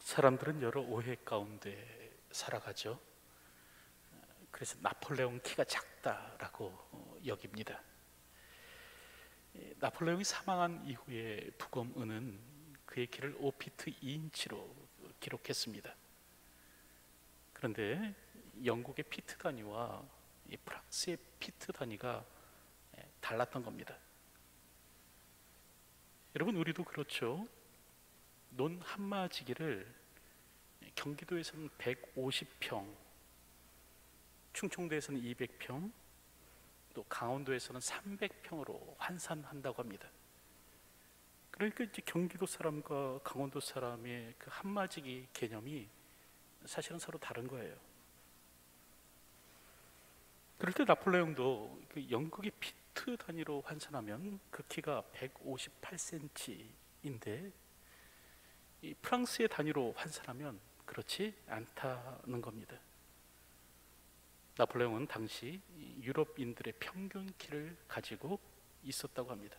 사람들은 여러 오해 가운데 살아가죠. 그래서 나폴레옹 키가 작다라고 여깁니다. 나폴레옹이 사망한 이후에 부검은은 그의 키를 5피트 2인치로 기록했습니다. 그런데 영국의 피트 단위와 프랑스의 피트 단위가 달랐던 겁니다. 여러분, 우리도 그렇죠. 논 한마지기를 경기도에서는 150평, 충청도에서는 200평, 또 강원도에서는 300평으로 환산한다고 합니다. 그러니까 이제 경기도 사람과 강원도 사람의 그 한마지기 개념이 사실은 서로 다른 거예요. 그럴 때 나폴레옹도 그 영국의 피트 단위로 환산하면 그 키가 158cm인데 이 프랑스의 단위로 환산하면 그렇지 않다는 겁니다. 나폴레옹은 당시 유럽인들의 평균 키를 가지고 있었다고 합니다.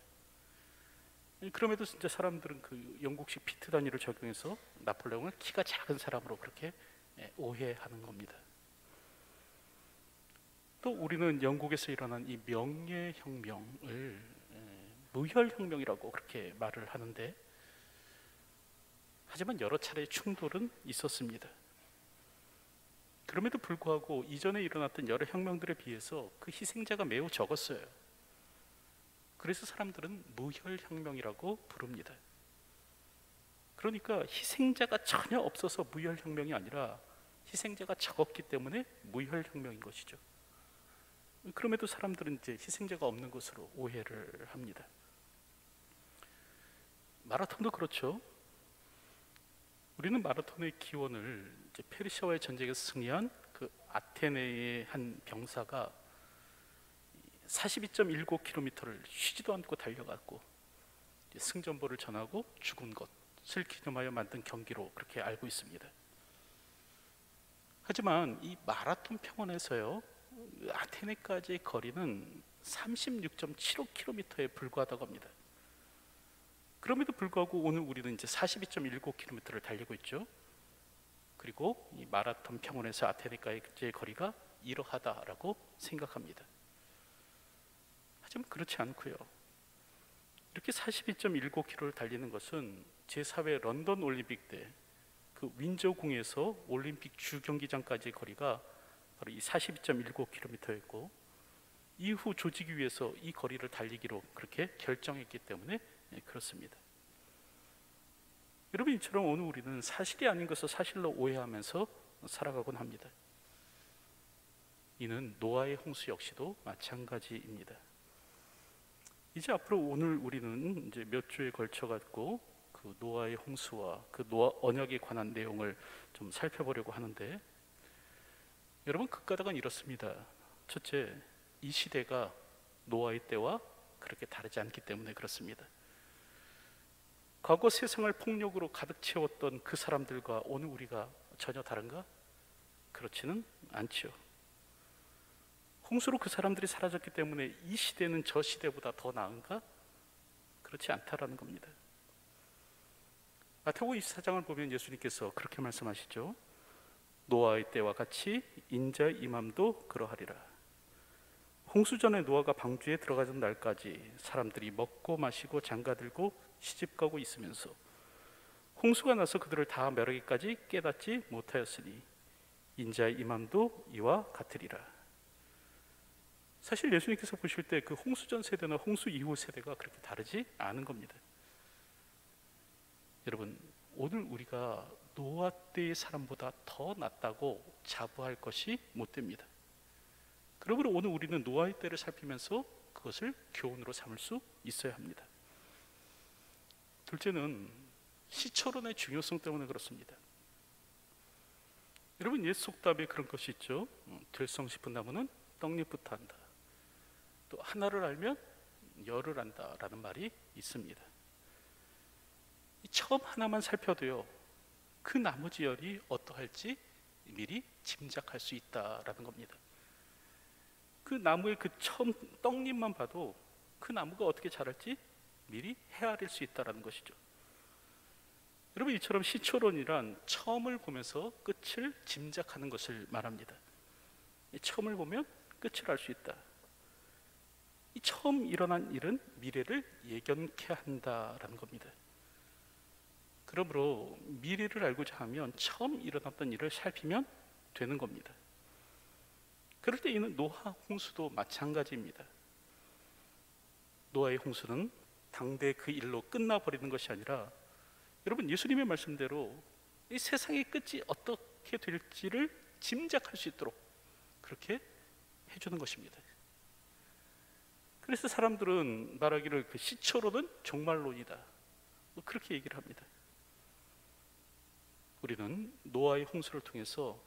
그럼에도 진짜 사람들은 그 영국식 피트 단위를 적용해서 나폴레옹을 키가 작은 사람으로 그렇게 오해하는 겁니다. 또 우리는 영국에서 일어난 이 명예혁명을 무혈혁명이라고 그렇게 말을 하는데, 하지만 여러 차례 충돌은 있었습니다. 그럼에도 불구하고 이전에 일어났던 여러 혁명들에 비해서 그 희생자가 매우 적었어요. 그래서 사람들은 무혈혁명이라고 부릅니다. 그러니까 희생자가 전혀 없어서 무혈혁명이 아니라 희생자가 적었기 때문에 무혈혁명인 것이죠. 그럼에도 사람들은 이제 희생자가 없는 것으로 오해를 합니다. 마라톤도 그렇죠. 우리는 마라톤의 기원을 이제 페르시아와의 전쟁에서 승리한 그 아테네의 한 병사가 42.19km를 쉬지도 않고 달려갔고 승전보를 전하고 죽은 것을 기념하여 만든 경기로 그렇게 알고 있습니다. 하지만 이 마라톤 평원에서요, 아테네까지의 거리는 36.75km에 불과하다고 합니다. 그럼에도 불구하고 오늘 우리는 이제 42.19km를 달리고 있죠. 그리고 이 마라톤 평원에서 아테네까지의 거리가 이러하다라고 생각합니다. 하지만 그렇지 않고요. 이렇게 42.19km를 달리는 것은 제4회 런던 올림픽 때 그 윈저궁에서 올림픽 주경기장까지의 거리가 바로 이 42.19km였고, 이후 조직이 위해서 이 거리를 달리기로 그렇게 결정했기 때문에 그렇습니다. 여러분, 이처럼 오늘 우리는 사실이 아닌 것을 사실로 오해하면서 살아가곤 합니다. 이는 노아의 홍수 역시도 마찬가지입니다. 이제 앞으로 오늘 우리는 이제 몇 주에 걸쳐 갖고 그 노아의 홍수와 그 노아 언약에 관한 내용을 좀 살펴보려고 하는데, 여러분, 그 까닭은 이렇습니다. 첫째, 이 시대가 노아의 때와 그렇게 다르지 않기 때문에 그렇습니다. 과거 세상을 폭력으로 가득 채웠던 그 사람들과 오늘 우리가 전혀 다른가? 그렇지는 않죠. 홍수로 그 사람들이 사라졌기 때문에 이 시대는 저 시대보다 더 나은가? 그렇지 않다라는 겁니다. 마태복음 24장을 보면 예수님께서 그렇게 말씀하시죠. 노아의 때와 같이 인자의 임함도 그러하리라. 홍수 전에 노아가 방주에 들어가던 날까지 사람들이 먹고 마시고 장가들고 시집가고 있으면서 홍수가 나서 그들을 다 멸하기까지 깨닫지 못하였으니 인자의 임함도 이와 같으리라. 사실 예수님께서 보실 때 그 홍수 전 세대나 홍수 이후 세대가 그렇게 다르지 않은 겁니다. 여러분, 오늘 우리가 노아 때의 사람보다 더 낫다고 자부할 것이 못 됩니다. 그러므로 오늘 우리는 노아의 때를 살피면서 그것을 교훈으로 삼을 수 있어야 합니다. 둘째는 시초론의 중요성 때문에 그렇습니다. 여러분, 옛 속담에 그런 것이 있죠. 들성 싶은 나무는 떡잎부터 한다. 또 하나를 알면 열을 안다라는 말이 있습니다. 처음 하나만 살펴도요, 그 나머지 열이 어떠할지 미리 짐작할 수 있다라는 겁니다. 그 나무의 그 처음 떡잎만 봐도 그 나무가 어떻게 자랄지 미리 헤아릴 수 있다라는 것이죠. 여러분, 이처럼 시초론이란 처음을 보면서 끝을 짐작하는 것을 말합니다. 이 처음을 보면 끝을 알 수 있다. 이 처음 일어난 일은 미래를 예견케 한다라는 겁니다. 그러므로 미래를 알고자 하면 처음 일어났던 일을 살피면 되는 겁니다. 그럴 때 이는 노아 홍수도 마찬가지입니다. 노아의 홍수는 당대 그 일로 끝나버리는 것이 아니라, 여러분, 예수님의 말씀대로 이 세상의 끝이 어떻게 될지를 짐작할 수 있도록 그렇게 해주는 것입니다. 그래서 사람들은 말하기를 그 시초론은 종말론이다, 그렇게 얘기를 합니다. 우리는 노아의 홍수를 통해서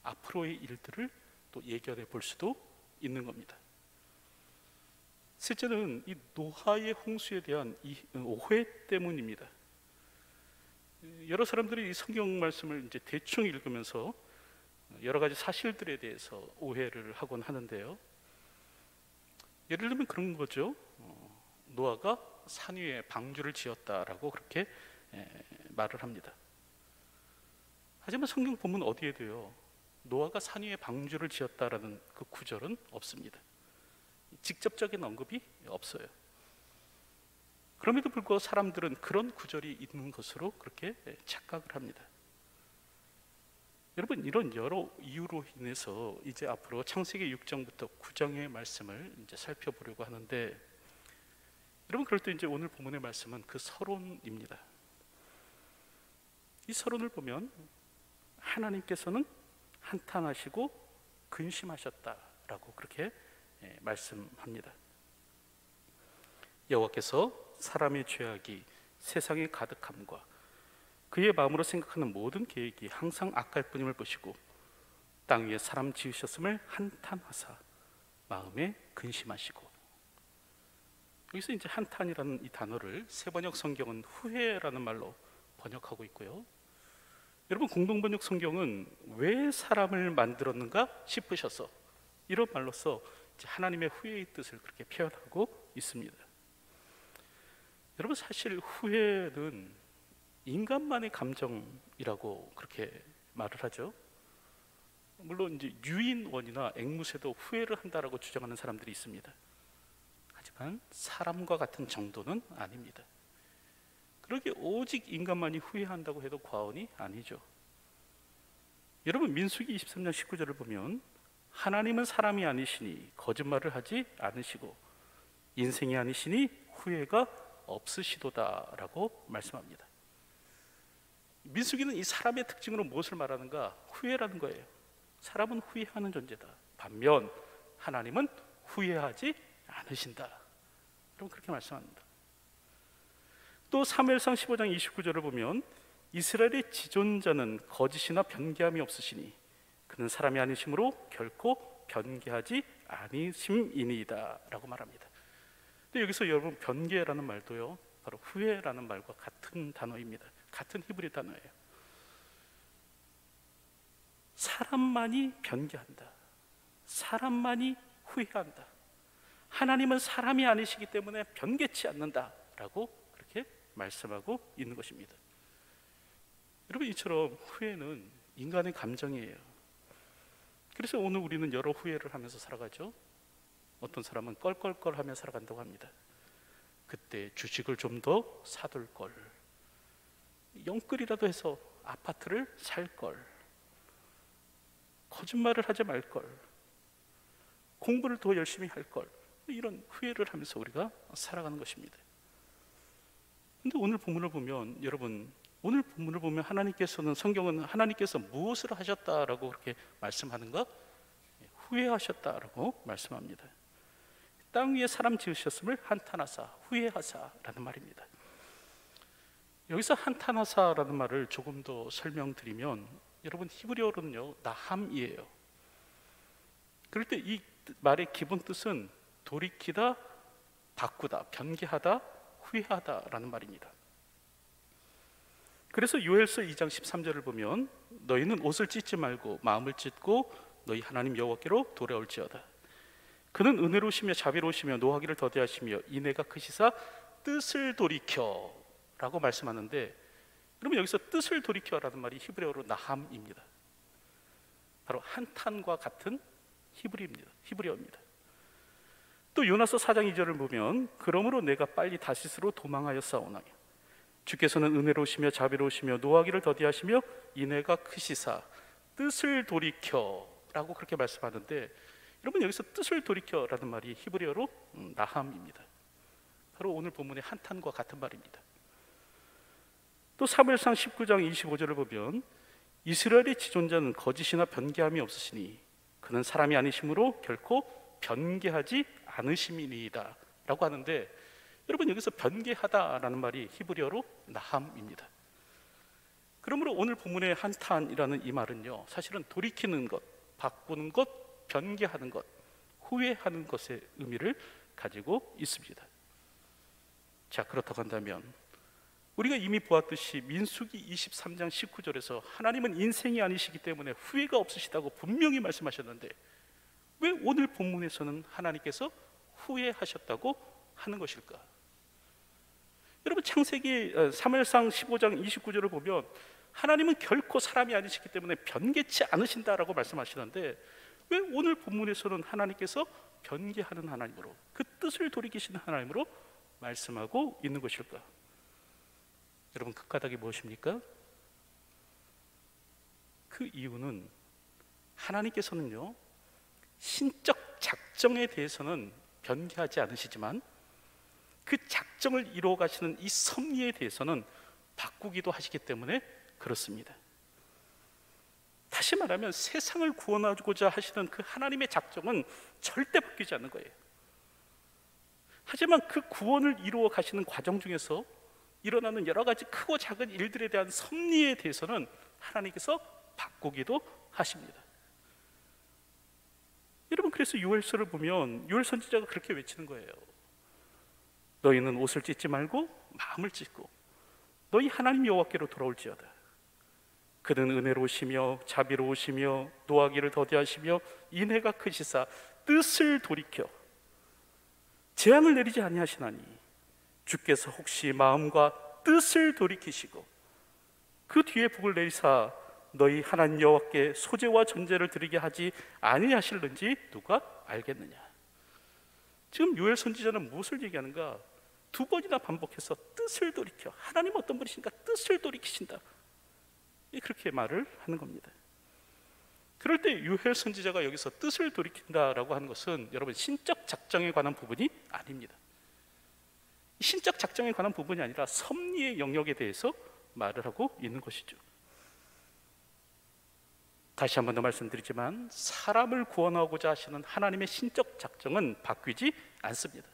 앞으로의 일들을 또 예견해 볼 수도 있는 겁니다. 실제는 이 노아의 홍수에 대한 이 오해 때문입니다. 여러 사람들이 이 성경 말씀을 이제 대충 읽으면서 여러 가지 사실들에 대해서 오해를 하곤 하는데요. 예를 들면 그런 거죠. 노아가 산 위에 방주를 지었다라고 그렇게 말을 합니다. 하지만 성경 본문 어디에도요, 노아가 산 위에 방주를 지었다라는 그 구절은 없습니다. 직접적인 언급이 없어요. 그럼에도 불구하고 사람들은 그런 구절이 있는 것으로 그렇게 착각을 합니다. 여러분, 이런 여러 이유로 인해서 이제 앞으로 창세기 6장부터 9장의 말씀을 이제 살펴보려고 하는데, 여러분, 그럴 때 이제 오늘 본문의 말씀은 그 서론입니다. 이 서론을 보면 하나님께서는 한탄하시고 근심하셨다라고 그렇게 말씀합니다. 여호와께서 사람의 죄악이 세상에 가득함과 그의 마음으로 생각하는 모든 계획이 항상 악할 뿐임을 보시고 땅 위에 사람 지으셨음을 한탄하사 마음에 근심하시고. 여기서 이제 한탄이라는 이 단어를 세번역 성경은 후회라는 말로 번역하고 있고요. 여러분, 공동번역 성경은 왜 사람을 만들었는가 싶으셔서 이런 말로써 이제 하나님의 후회의 뜻을 그렇게 표현하고 있습니다. 여러분, 사실 후회는 인간만의 감정이라고 그렇게 말을 하죠. 물론 이제 유인원이나 앵무새도 후회를 한다라고 주장하는 사람들이 있습니다. 하지만 사람과 같은 정도는 아닙니다. 그러게 오직 인간만이 후회한다고 해도 과언이 아니죠. 여러분, 민수기 23장 19절을 보면 하나님은 사람이 아니시니 거짓말을 하지 않으시고 인생이 아니시니 후회가 없으시도다라고 말씀합니다. 민수기는 이 사람의 특징으로 무엇을 말하는가? 후회라는 거예요. 사람은 후회하는 존재다. 반면 하나님은 후회하지 않으신다. 여러분, 그렇게 말씀합니다. 또 사무엘상 15장 29절을 보면 이스라엘의 지존자는 거짓이나 변개함이 없으시니 그는 사람이 아니심으로 결코 변개하지 아니심이니이다 라고 말합니다. 근데 여기서 여러분, 변개라는 말도요, 바로 후회라는 말과 같은 단어입니다. 같은 히브리 단어예요. 사람만이 변개한다, 사람만이 후회한다. 하나님은 사람이 아니시기 때문에 변개치 않는다라고 그렇게 말씀하고 있는 것입니다. 여러분, 이처럼 후회는 인간의 감정이에요. 그래서 오늘 우리는 여러 후회를 하면서 살아가죠. 어떤 사람은 껄껄껄하며 살아간다고 합니다. 그때 주식을 좀 더 사둘 걸, 영끌이라도 해서 아파트를 살 걸, 거짓말을 하지 말 걸, 공부를 더 열심히 할 걸, 이런 후회를 하면서 우리가 살아가는 것입니다. 근데 오늘 본문을 보면, 여러분, 오늘 본문을 보면 하나님께서는, 성경은 하나님께서 무엇을 하셨다라고 그렇게 말씀하는가? 후회하셨다라고 말씀합니다. 땅 위에 사람 지으셨음을 한탄하사 후회하사라는 말입니다. 여기서 한탄하사라는 말을 조금 더 설명드리면, 여러분, 히브리어로는요 나함이에요. 그럴 때 이 말의 기본 뜻은 돌이키다, 바꾸다, 변개하다, 후회하다라는 말입니다. 그래서 요엘서 2장 13절을 보면 너희는 옷을 찢지 말고 마음을 찢고 너희 하나님 여호와께로 돌아올지어다. 그는 은혜로우시며 자비로우시며 노하기를 더디하시며 인애가 크시사 뜻을 돌이켜 라고 말씀하는데, 그러면 여기서 뜻을 돌이켜라는 말이 히브리어로 나함입니다. 바로 한탄과 같은 히브리어입니다. 또 요나서 4장 2절을 보면 그러므로 내가 빨리 다시스로 도망하여 싸우나니 주께서는 은혜로우시며 자비로우시며 노하기를 더디하시며 인애가 크시사 뜻을 돌이켜 라고 그렇게 말씀하는데, 여러분 여기서 뜻을 돌이켜라는 말이 히브리어로 나함입니다. 바로 오늘 본문의 한탄과 같은 말입니다. 또 사무엘상 19장 25절을 보면 이스라엘의 지존자는 거짓이나 변개함이 없으시니 그는 사람이 아니심으로 결코 변개하지 않으심이니이다 라고 하는데, 여러분 여기서 변개하다라는 말이 히브리어로 나함입니다. 그러므로 오늘 본문의 한탄이라는 이 말은요, 사실은 돌이키는 것, 바꾸는 것, 변개하는 것, 후회하는 것의 의미를 가지고 있습니다. 자, 그렇다고 한다면 우리가 이미 보았듯이 민수기 23장 19절에서 하나님은 인생이 아니시기 때문에 후회가 없으시다고 분명히 말씀하셨는데, 왜 오늘 본문에서는 하나님께서 후회하셨다고 하는 것일까? 여러분 창세기 사무엘상 15장 29절을 보면 하나님은 결코 사람이 아니시기 때문에 변개치 않으신다라고 말씀하시는데, 왜 오늘 본문에서는 하나님께서 변개하는 하나님으로, 그 뜻을 돌이키시는 하나님으로 말씀하고 있는 것일까? 여러분 그 까닭이 무엇입니까? 그 이유는 하나님께서는요, 신적 작정에 대해서는 변개하지 않으시지만 그 작정을 이루어 가시는 이 섭리에 대해서는 바꾸기도 하시기 때문에 그렇습니다. 다시 말하면 세상을 구원하고자 하시는 그 하나님의 작정은 절대 바뀌지 않는 거예요. 하지만 그 구원을 이루어 가시는 과정 중에서 일어나는 여러 가지 크고 작은 일들에 대한 섭리에 대해서는 하나님께서 바꾸기도 하십니다. 여러분 그래서 요엘서를 보면 요엘 선지자가 그렇게 외치는 거예요. 너희는 옷을 찢지 말고 마음을 찢고 너희 하나님 여호와께로 돌아올지어다. 그는 은혜로우시며 자비로우시며 노하기를 더디하시며 인애가 크시사 뜻을 돌이켜 재앙을 내리지 아니하시나니 주께서 혹시 마음과 뜻을 돌이키시고 그 뒤에 복을 내리사 너희 하나님 여호와께 소제와 전제를 드리게 하지 아니하실는지 누가 알겠느냐. 지금 요엘 선지자는 무엇을 얘기하는가? 두 번이나 반복해서 뜻을 돌이켜, 하나님은 어떤 분이신가? 뜻을 돌이키신다, 그렇게 말을 하는 겁니다. 그럴 때 요엘 선지자가 여기서 뜻을 돌이킨다라고 하는 것은 여러분 신적 작정에 관한 부분이 아닙니다. 신적 작정에 관한 부분이 아니라 섭리의 영역에 대해서 말을 하고 있는 것이죠. 다시 한 번 더 말씀드리지만 사람을 구원하고자 하시는 하나님의 신적 작정은 바뀌지 않습니다.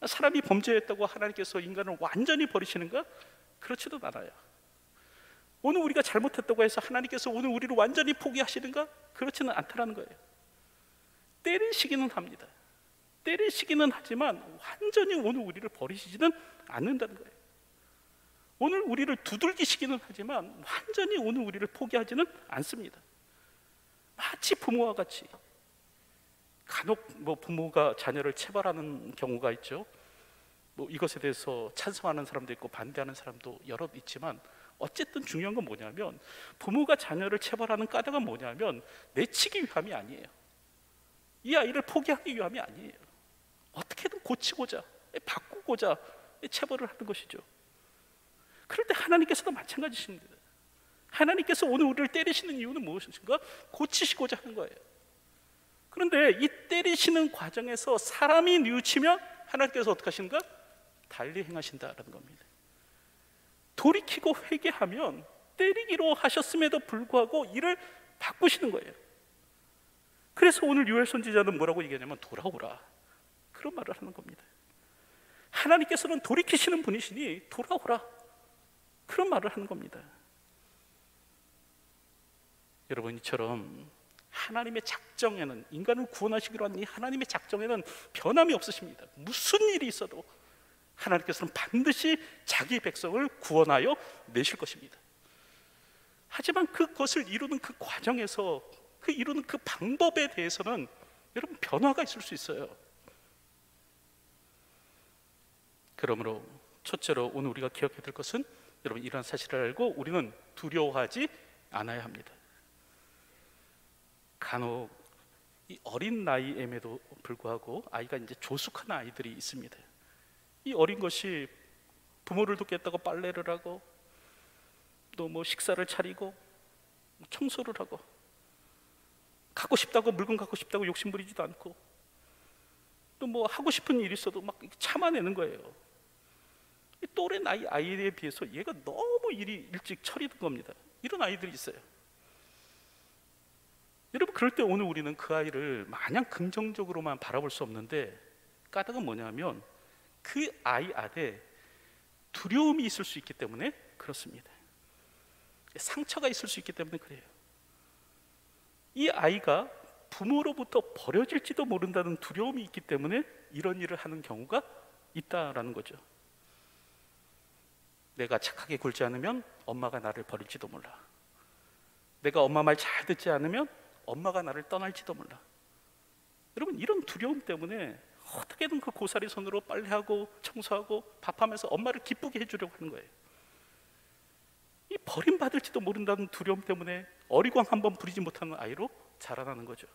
사람이 범죄했다고 하나님께서 인간을 완전히 버리시는가? 그렇지도 않아요. 오늘 우리가 잘못했다고 해서 하나님께서 오늘 우리를 완전히 포기하시는가? 그렇지는 않다라는 거예요. 때리시기는 합니다. 때리시기는 하지만 완전히 오늘 우리를 버리시지는 않는다는 거예요. 오늘 우리를 두들기시기는 하지만 완전히 오늘 우리를 포기하지는 않습니다. 마치 부모와 같이 간혹 부모가 자녀를 체벌하는 경우가 있죠. 이것에 대해서 찬성하는 사람도 있고 반대하는 사람도 여럿 있지만 어쨌든 중요한 건 뭐냐면 부모가 자녀를 체벌하는 까닭은 뭐냐면 내치기 위함이 아니에요. 이 아이를 포기하기 위함이 아니에요. 어떻게든 고치고자, 바꾸고자 체벌을 하는 것이죠. 그럴 때 하나님께서도 마찬가지십니다. 하나님께서 오늘 우리를 때리시는 이유는 무엇인가? 고치시고자 하는 거예요. 그런데 이 때리시는 과정에서 사람이 뉘우치면 하나님께서 어떻게 하시는가? 달리 행하신다라는 겁니다. 돌이키고 회개하면 때리기로 하셨음에도 불구하고 이를 바꾸시는 거예요. 그래서 오늘 요엘 선지자는 뭐라고 얘기하냐면 돌아오라, 그런 말을 하는 겁니다. 하나님께서는 돌이키시는 분이시니 돌아오라, 그런 말을 하는 겁니다. 여러분 이처럼 하나님의 작정에는, 인간을 구원하시기로 한 이 하나님의 작정에는 변함이 없으십니다. 무슨 일이 있어도 하나님께서는 반드시 자기 백성을 구원하여 내실 것입니다. 하지만 그것을 이루는 그 과정에서 이루는 그 방법에 대해서는 여러분 변화가 있을 수 있어요. 그러므로 첫째로 오늘 우리가 기억해야 될 것은 여러분, 이런 사실을 알고 우리는 두려워하지 않아야 합니다. 간혹 이 어린 나이임에도 불구하고 아이가 이제 조숙한 아이들이 있습니다. 이 어린 것이 부모를 돕겠다고 빨래를 하고, 또 뭐 식사를 차리고, 청소를 하고, 갖고 싶다고 물건 갖고 싶다고 욕심 부리지도 않고, 또 뭐 하고 싶은 일이 있어도 막 참아내는 거예요. 이 또래 나이 아이에 비해서 얘가 너무 일이 일찍 처리된 겁니다. 이런 아이들이 있어요. 여러분, 그럴 때 오늘 우리는 그 아이를 마냥 긍정적으로만 바라볼 수 없는데, 까닭은 뭐냐면 그 아이 안에 두려움이 있을 수 있기 때문에 그렇습니다. 상처가 있을 수 있기 때문에 그래요. 이 아이가 부모로부터 버려질지도 모른다는 두려움이 있기 때문에 이런 일을 하는 경우가 있다라는 거죠. 내가 착하게 굴지 않으면 엄마가 나를 버릴지도 몰라. 내가 엄마 말 잘 듣지 않으면 엄마가 나를 떠날지도 몰라. 여러분, 이런 두려움 때문에 어떻게든 그 고사리 손으로 빨래하고 청소하고 밥하면서 엄마를 기쁘게 해주려고 하는 거예요. 이 버림받을지도 모른다는 두려움 때문에 어리광 한번 부리지 못하는 아이로 자라나는 거죠.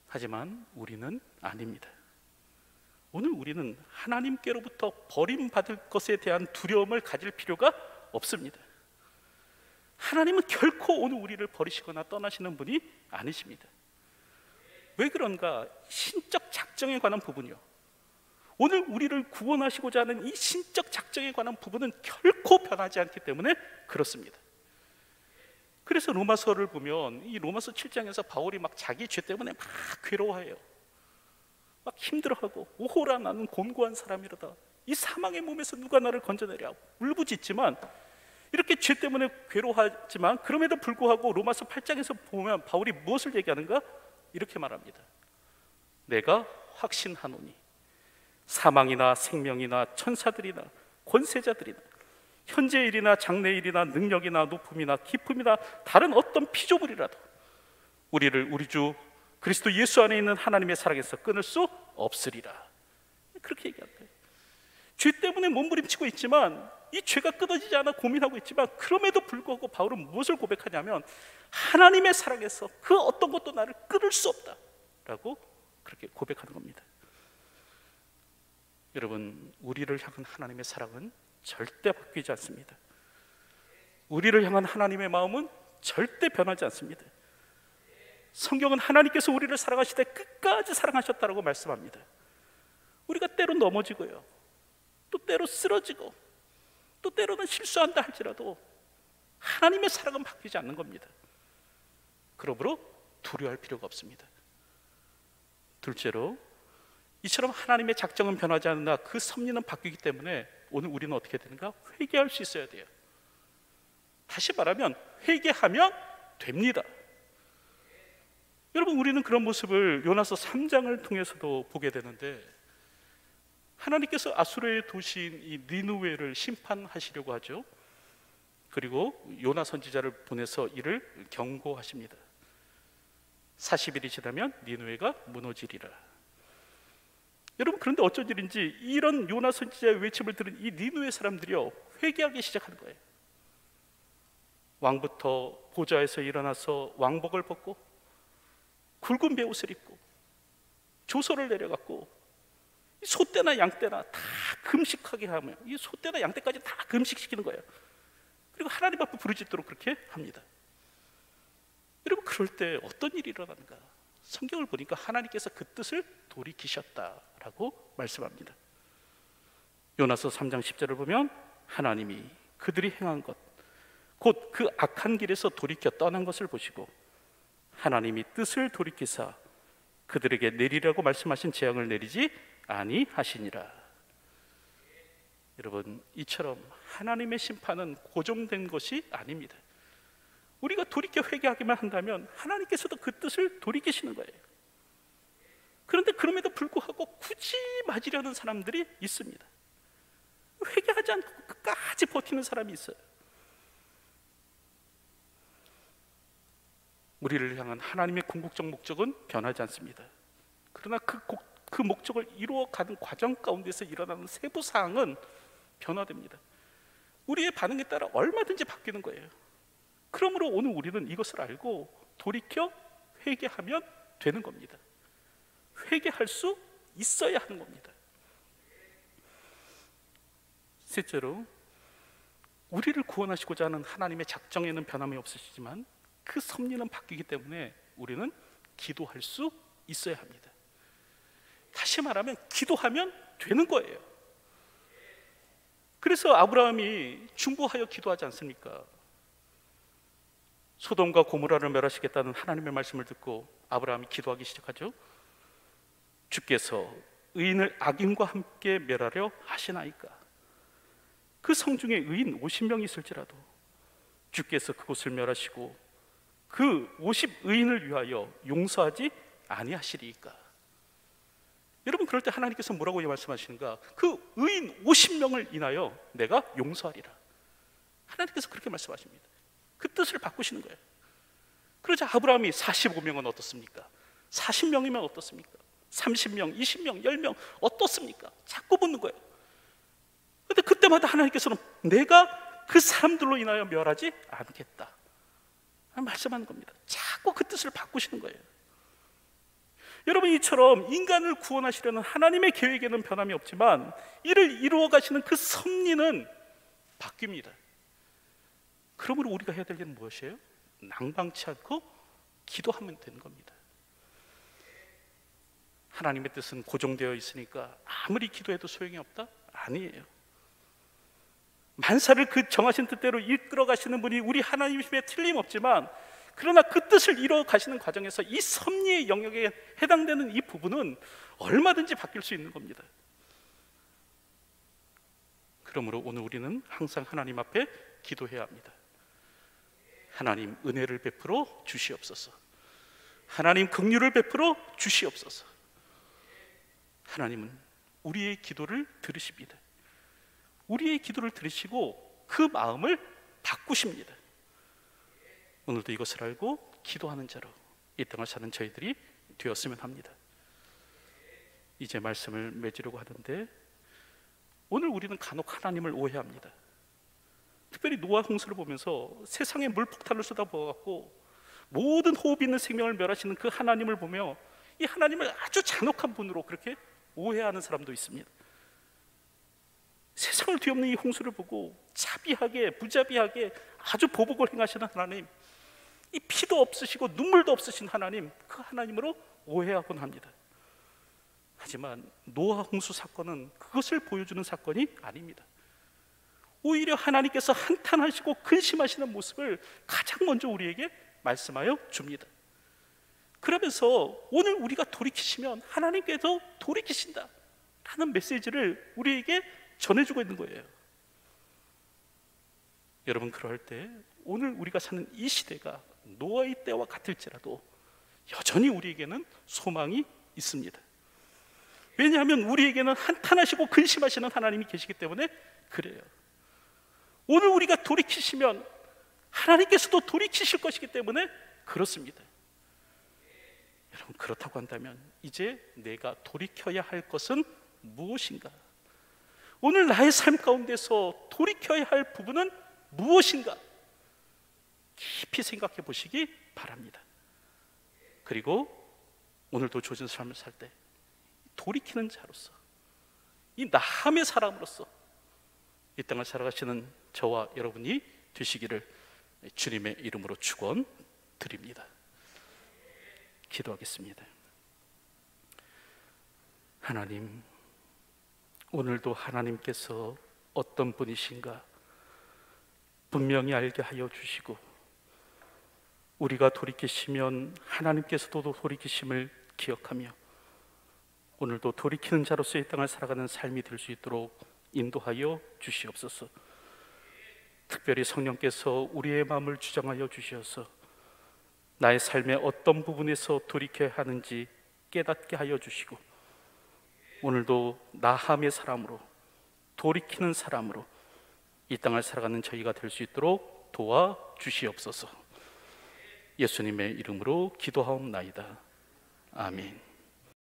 하지만 우리는 아닙니다. 오늘 우리는 하나님께로부터 버림받을 것에 대한 두려움을 가질 필요가 없습니다. 하나님은 결코 오늘 우리를 버리시거나 떠나시는 분이 아니십니다. 왜 그런가? 신적 작정에 관한 부분이요, 오늘 우리를 구원하시고자 하는 이 신적 작정에 관한 부분은 결코 변하지 않기 때문에 그렇습니다. 그래서 로마서를 보면 이 로마서 7장에서 바울이 막 자기 죄 때문에 막 괴로워해요. 막 힘들어하고, 오호라 나는 곤고한 사람이로다, 이 사망의 몸에서 누가 나를 건져내랴 울부짖지만, 이렇게 죄 때문에 괴로워하지만 그럼에도 불구하고 로마서 8장에서 보면 바울이 무엇을 얘기하는가? 이렇게 말합니다. 내가 확신하노니 사망이나 생명이나 천사들이나 권세자들이나 현재 일이나 장래 일이나 능력이나 높음이나 깊음이나 다른 어떤 피조물이라도 우리를 우리 주 그리스도 예수 안에 있는 하나님의 사랑에서 끊을 수 없으리라. 그렇게 얘기합니다. 죄 때문에 몸부림치고 있지만, 이 죄가 끊어지지 않아 고민하고 있지만, 그럼에도 불구하고 바울은 무엇을 고백하냐면 하나님의 사랑에서 그 어떤 것도 나를 끊을 수 없다라고 그렇게 고백하는 겁니다. 여러분, 우리를 향한 하나님의 사랑은 절대 바뀌지 않습니다. 우리를 향한 하나님의 마음은 절대 변하지 않습니다. 성경은 하나님께서 우리를 사랑하시되 끝까지 사랑하셨다라고 말씀합니다. 우리가 때로 넘어지고요, 또 때로 쓰러지고, 또 때로는 실수한다 할지라도 하나님의 사랑은 바뀌지 않는 겁니다. 그러므로 두려워할 필요가 없습니다. 둘째로, 이처럼 하나님의 작정은 변하지 않으나 그 섭리는 바뀌기 때문에 오늘 우리는 어떻게 되는가? 회개할 수 있어야 돼요. 다시 말하면 회개하면 됩니다. 여러분, 우리는 그런 모습을 요나서 3장을 통해서도 보게 되는데, 하나님께서 아수르의 도시인 이 니느웨를 심판하시려고 하죠. 그리고 요나 선지자를 보내서 이를 경고하십니다. 40일이 지나면 니느웨가 무너지리라. 여러분, 그런데 어쩐 일인지 이런 요나 선지자의 외침을 들은 이 니느웨 사람들이요, 회개하기 시작하는 거예요. 왕부터 보좌에서 일어나서 왕복을 벗고 굵은 베옷을 입고 조서를 내려갖고 소떼나 양떼나 다 금식하게 하며, 이 소떼나 양떼까지 다 금식시키는 거예요. 그리고 하나님 앞에 부르짖도록 그렇게 합니다. 여러분, 그럴 때 어떤 일이 일어나는가? 성경을 보니까 하나님께서 그 뜻을 돌이키셨다라고 말씀합니다. 요나서 3장 10절을 보면 하나님이 그들이 행한 것, 곧 그 악한 길에서 돌이켜 떠난 것을 보시고 하나님이 뜻을 돌이키사 그들에게 내리라고 말씀하신 재앙을 내리지 아니하시니라. 여러분, 이처럼 하나님의 심판은 고정된 것이 아닙니다. 우리가 돌이켜 회개하기만 한다면 하나님께서도 그 뜻을 돌이키시는 거예요. 그런데 그럼에도 불구하고 굳이 맞으려는 사람들이 있습니다. 회개하지 않고 끝까지 버티는 사람이 있어요. 우리를 향한 하나님의 궁극적 목적은 변하지 않습니다. 그러나 그 목적을 이루어가는 과정 가운데서 일어나는 세부 사항은 변화됩니다. 우리의 반응에 따라 얼마든지 바뀌는 거예요. 그러므로 오늘 우리는 이것을 알고 돌이켜 회개하면 되는 겁니다. 회개할 수 있어야 하는 겁니다. 셋째로, 우리를 구원하시고자 하는 하나님의 작정에는 변함이 없으시지만 그 섭리는 바뀌기 때문에 우리는 기도할 수 있어야 합니다. 다시 말하면 기도하면 되는 거예요. 그래서 아브라함이 중보하여 기도하지 않습니까? 소돔과 고모라를 멸하시겠다는 하나님의 말씀을 듣고 아브라함이 기도하기 시작하죠. 주께서 의인을 악인과 함께 멸하려 하시나이까? 그 성중에 의인 50명이 있을지라도 주께서 그곳을 멸하시고 그 50의인을 위하여 용서하지 아니하시리이까? 여러분, 그럴 때 하나님께서 뭐라고 말씀하시는가? 그 의인 50명을 인하여 내가 용서하리라. 하나님께서 그렇게 말씀하십니다. 그 뜻을 바꾸시는 거예요. 그러자 아브라함이 45명은 어떻습니까? 40명이면 어떻습니까? 30명, 20명, 10명 어떻습니까? 자꾸 묻는 거예요. 근데 그때마다 하나님께서는 내가 그 사람들로 인하여 멸하지 않겠다 말씀하는 겁니다. 자꾸 그 뜻을 바꾸시는 거예요. 여러분, 이처럼 인간을 구원하시려는 하나님의 계획에는 변함이 없지만 이를 이루어 가시는 그 섭리는 바뀝니다. 그러므로 우리가 해야 될 일은 무엇이에요? 낭방치 않고 기도하면 되는 겁니다. 하나님의 뜻은 고정되어 있으니까 아무리 기도해도 소용이 없다? 아니에요. 만사를 그 정하신 뜻대로 이끌어 가시는 분이 우리 하나님이심에 틀림없지만, 그러나 그 뜻을 이루어 가시는 과정에서 이 섭리의 영역에 해당되는 이 부분은 얼마든지 바뀔 수 있는 겁니다. 그러므로 오늘 우리는 항상 하나님 앞에 기도해야 합니다. 하나님, 은혜를 베풀어 주시옵소서. 하나님, 긍휼을 베풀어 주시옵소서. 하나님은 우리의 기도를 들으십니다. 우리의 기도를 들으시고 그 마음을 바꾸십니다. 오늘도 이것을 알고 기도하는 자로 이 땅을 사는 저희들이 되었으면 합니다. 이제 말씀을 맺으려고 하는데, 오늘 우리는 간혹 하나님을 오해합니다. 특별히 노아 홍수를 보면서 세상에 물폭탄을 쏟아부어갖고 모든 호흡 있는 생명을 멸하시는 그 하나님을 보며 이 하나님을 아주 잔혹한 분으로 그렇게 오해하는 사람도 있습니다. 세상을 뒤엎는 이 홍수를 보고 자비하게, 무자비하게 아주 보복을 행하시는 하나님, 이 피도 없으시고 눈물도 없으신 하나님, 그 하나님으로 오해하곤 합니다. 하지만 노아 홍수 사건은 그것을 보여주는 사건이 아닙니다. 오히려 하나님께서 한탄하시고 근심하시는 모습을 가장 먼저 우리에게 말씀하여 줍니다. 그러면서 오늘 우리가 돌이키시면 하나님께서 돌이키신다 라는 메시지를 우리에게 전해주고 있는 거예요. 여러분, 그럴 때 오늘 우리가 사는 이 시대가 노아의 때와 같을지라도 여전히 우리에게는 소망이 있습니다. 왜냐하면 우리에게는 한탄하시고 근심하시는 하나님이 계시기 때문에 그래요. 오늘 우리가 돌이키시면 하나님께서도 돌이키실 것이기 때문에 그렇습니다. 여러분, 그렇다고 한다면 이제 내가 돌이켜야 할 것은 무엇인가? 오늘 나의 삶 가운데서 돌이켜야 할 부분은 무엇인가? 깊이 생각해 보시기 바랍니다. 그리고 오늘도 조진 삶을 살 때 돌이키는 자로서, 이 나함의 사람으로서 이 땅을 살아가시는 저와 여러분이 되시기를 주님의 이름으로 축원드립니다. 기도하겠습니다. 하나님, 오늘도 하나님께서 어떤 분이신가 분명히 알게 하여 주시고, 우리가 돌이키시면 하나님께서도 돌이키심을 기억하며 오늘도 돌이키는 자로서 이 땅을 살아가는 삶이 될 수 있도록 인도하여 주시옵소서. 특별히 성령께서 우리의 마음을 주장하여 주셔서 나의 삶의 어떤 부분에서 돌이켜야 하는지 깨닫게 하여 주시고, 오늘도 나함의 사람으로, 돌이키는 사람으로 이 땅을 살아가는 저희가 될 수 있도록 도와 주시옵소서. 예수님의 이름으로 기도하옵나이다. 아멘.